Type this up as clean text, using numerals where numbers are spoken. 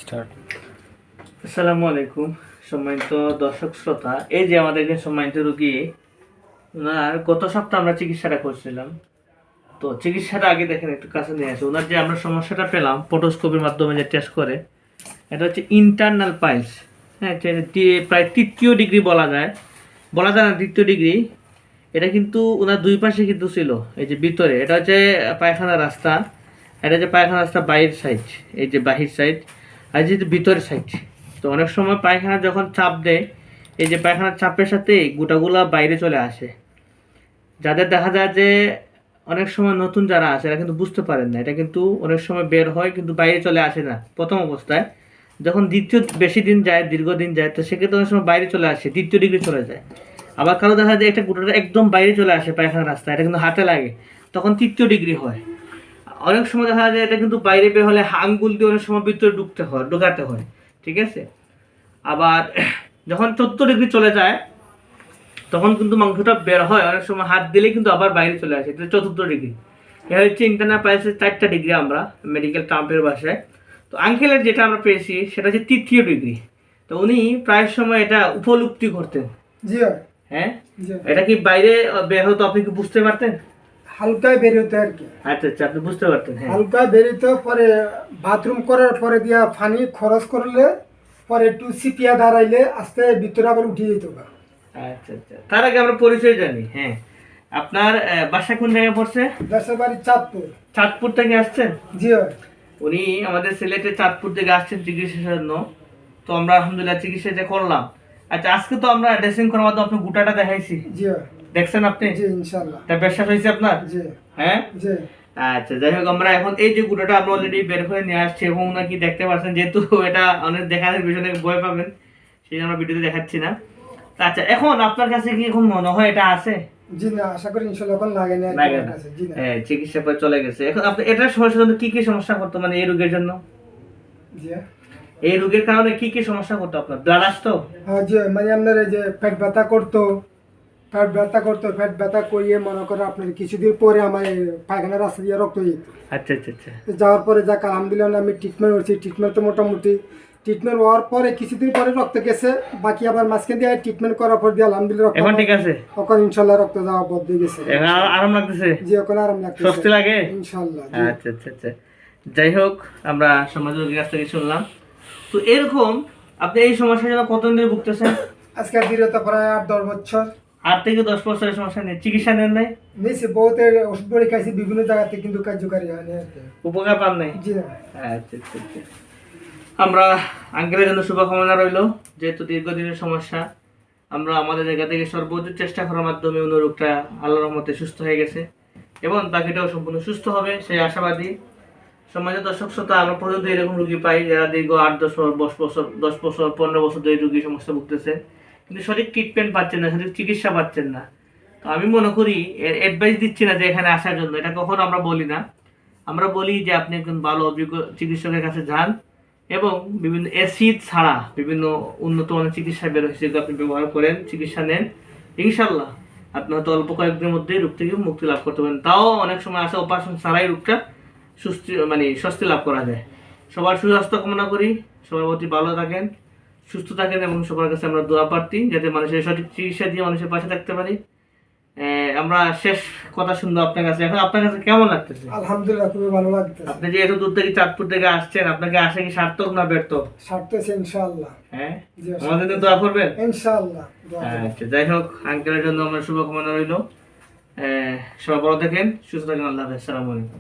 Start. আসসালামু আলাইকুম সম্মানিত দর্শক শ্রোতা। এই যে আমাদের একজন সম্মানিত রোগী, ওনার গত সপ্তাহে আমরা চিকিৎসাটা করছিলাম। তো চিকিৎসাটা আগে দেখেন, একটু কাছে নিয়ে আসে। ওনার যে আমরা সমস্যাটা পেলাম পোটোস্কোপির মাধ্যমে যে টেস্ট করে, এটা হচ্ছে ইন্টারনাল পাইলস। হ্যাঁ, প্রায় 3য় ডিগ্রি বলা যায় না 3য় ডিগ্রি। এটা কিন্তু ওনার দুই পাশে কিন্তু ছিল। এই যে ভিতরে এটা হচ্ছে পায়খানা রাস্তা, এটা হচ্ছে পায়খানা রাস্তা বাইরের সাইড, এই যে বাহির সাইড, আর যে ভিতরের সাইড। তো অনেক সময় পায়খানা যখন চাপ দেয়, এই যে পায়খানার চাপের সাথে গোটাগুলা বাইরে চলে আসে। যাদের দেখা যায় যে অনেক সময় নতুন যারা আসে এরা কিন্তু বুঝতে পারেন না, এটা কিন্তু অনেক সময় বের হয় কিন্তু বাইরে চলে আসে না প্রথম অবস্থায়। যখন দ্বিতীয় বেশি দিন যায়, দীর্ঘদিন যায়, তো সেক্ষেত্রে অনেক সময় বাইরে চলে আসে, 3য় ডিগ্রি চলে যায়। আবার কারো দেখা যায় এটা গোটাটা একদম বাইরে চলে আসে পায়খানা রাস্তা, এটা কিন্তু হাতে লাগে, তখন 3য় ডিগ্রি হয়। অনেক সময় দেখা যায় এটা কিন্তু বাইরে বের হলে আঙ্গুল দিয়ে অনেক সময় ভিতরে ঢুকাতে হয়, ঠিক আছে। আবার যখন 14 ডিগ্রি চলে যায় তখন কিন্তু মাংসটা বের হয়, অনেক সময় হাত দিলে কিন্তু আবার বাইরে চলে আসে, এটা 4র্থ ডিগ্রি। এটা হচ্ছে ইন্টারনাল পাইলসের 4টা ডিগ্রি আমরা মেডিকেল টার্মের ভাষায়। তো আঙ্কেলের যেটা আমরা পেয়েছি সেটা হচ্ছে 3য় ডিগ্রি। তো উনি প্রায় সময় এটা উপলব্ধি করতেন। জি হ্যাঁ, জি এটা কি বাইরে বের হতো, আপনি কি বুঝতে পারতেন? হালকায় বেরোতে আর কি, আচ্ছা আচ্ছা, আপনি বুঝতে পারতেন। হ্যাঁ, হালকায় বেরোতে পরে বাথরুম করার পরে দিয়া পানি খরচ করলে পরে একটু সিপিয়া দাঁড়াইলে আস্তে ভিতরে আবার উঠে যেত গা। আচ্ছা আচ্ছা, তার আগে আমরা পরিচয় জানি। হ্যাঁ, আপনার বাসা কোন জায়গায় পড়ছে? দেশের বাড়ি চাঁদপুর। চাঁদপুর থেকে আসছেন? জি উনি আমাদের সিলেটে চাঁদপুর থেকে আসছেন চিকিৎসার জন্য। তো আমরা আলহামদুলিল্লাহ চিকিৎসা যে করলাম। আচ্ছা, আজকে তো আমরা ড্রেসিং করার মাধ্যমে আপনি গোটাটা দেখাইছি, জি দেখছেন আপনি? জি ইনশাআল্লাহ। তা বিশ্বাস হয়েছে আপনার? জি হ্যাঁ, জি আচ্ছা। যাই হোক, আমরা এখন এই যে গোটাটা আমরা অলরেডি বের করে নিয়ে আসছি এবং নাকি দেখতে পাচ্ছেন, যেহেতু এটা অনেক দেখানোর পিছনে ভয় পাবেন সেই জন্য আমরা ভিডিওতে দেখাচ্ছি না। তা আচ্ছা, এখন আপনার কাছে কি এখন মনে হয় এটা আছে? জি না, আশা করি ইনশাআল্লাহ এখন লাগে না লাগে না। কাছে। জি না, হ্যাঁ, চিকিৎসা করে চলে গেছে। এখন আপনি এটার সমস্যার জন্য কি কি সমস্যা করতো, মানে এই রোগের জন্য? জি এই রোগের কারণে কি কি সমস্যা করতো আপনার? ব্লাড আসতো? হ্যাঁ জি, মানে আপনার এই যে পেট ব্যথা করতো, পেট ব্যথা করিয়ে মনে করে আপনার কিছুদিন পরে আমার এই পায়খানা রাস্তা দিয়ে রক্ত যেত। আচ্ছা আচ্ছা আচ্ছা। তো যাওয়ার পরে যাক আলহামদুলিল্লাহ আমি ট্রিটমেন্ট করছি, ট্রিটমেন্ট তো মোটামুটি ট্রিটমেন্ট হওয়ার পরে কিছুদিন পরে রক্ত গেছে, বাকি আবার মাঝখান দিয়ে ট্রিটমেন্ট করার পর দিয়ে আলহামদুলিল্লাহ এখন ঠিক আছে? এখন ইনশাল্লাহ রক্ত যাওয়া বন্ধ হয়ে গেছে। এখন আরাম লাগতেছে? জি এখন আরাম লাগতেছে, স্বস্তি লাগে ইনশাল্লাহ। আচ্ছা আচ্ছা আচ্ছা। যাই হোক, আমরা সমাজ রোগীর কাছ থেকে শুনলাম। তো এরকম আপনি এই সমস্যার জন্য কতদিন ধরে ভুগতেছেন? আজকে দীর্ঘতা প্রায় 8-10 বছর। 8 থেকে 10 বছরের সমস্যা নিয়ে চিকিৎসা নেন নাই? নিয়েছি, বহুতের ওষুধ পরে খাইছি বিভিন্ন জায়গাতে, কিন্তু কার্যকারী হয়নি আর কি। উপকার পান নাই? জি না। আচ্ছা আচ্ছা আচ্ছা। আমরা আঙ্কেলের জন্য শুভকামনা রইল। যেহেতু দীর্ঘদিনের সমস্যা, আমরা আমাদের জায়গা থেকে সর্বোচ্চ চেষ্টা করার মাধ্যমে উনি রোগটা আল্লাহর রহমতে সুস্থ হয়ে গেছে এবং বাকিটাও সম্পূর্ণ সুস্থ হবে সেই আশাবাদী। সমাজের দর্শক শ্রোতা, আমরা পর্যন্ত এরকম রুগী পাই যারা দীর্ঘ 8-10 বছর 15 বছর ধরে রুগী সমস্যা ভুগতেছে, কিন্তু সঠিক ট্রিটমেন্ট পাচ্ছেন না, সঠিক চিকিৎসা পাচ্ছেন না। তো আমি মনে করি অ্যাডভাইস দিচ্ছি না যে এখানে আসার জন্য, এটা কখনো আমরা বলি না। আমরা বলি যে আপনি একজন ভালো অভিজ্ঞ চিকিৎসকের কাছে যান এবং বিভিন্ন অ্যাসিড ছাড়া বিভিন্ন উন্নত মানের চিকিৎসা বের হয়েছে, যেগুলো আপনি ব্যবহার করেন, চিকিৎসা নেন, ইনশাল্লাহ আপনি হয়তো অল্প কয়েকদিনের মধ্যেই রোগ থেকে মুক্তি লাভ করতে পারেন। তাও অনেক সময় আছে অপারেশন ছাড়াই রোগটা স্বস্তি লাভ করা যায়। সবার সুস্বাস্থ্য কামনা করি, সবার প্রতি ভালো থাকেন, সুস্থ থাকেন এবং সবার কাছে আমরা দোয়া প্রার্থী যাতে মানুষের সঠিক চিকিৎসা দিয়ে মানুষের পাশে থাকতে পারি। আমরা শেষ কথা শুনবো আপনার কাছে। এখন আপনার কাছে কেমন লাগতেছে? আলহামদুলিল্লাহ খুবই ভালো লাগতেছে। আপনি যে এত দূর থেকে চাঁদপুর থেকে আসছেন, আপনাকে আসা কি সার্থক না ব্যর্থ? সারতেছে ইনশাআল্লাহ। হ্যাঁ, জি আমাদের জন্য দোয়া করবেন ইনশাআল্লাহ। দোয়া করবেন। আচ্ছা, যাই হোক, আঙ্কেলের জন্য আমার শুভকামনা রইল। সবাই ভালো থাকেন, সুস্থ থাকেন। আল্লাহ হাফেজ। আসসালামু আলাইকুম।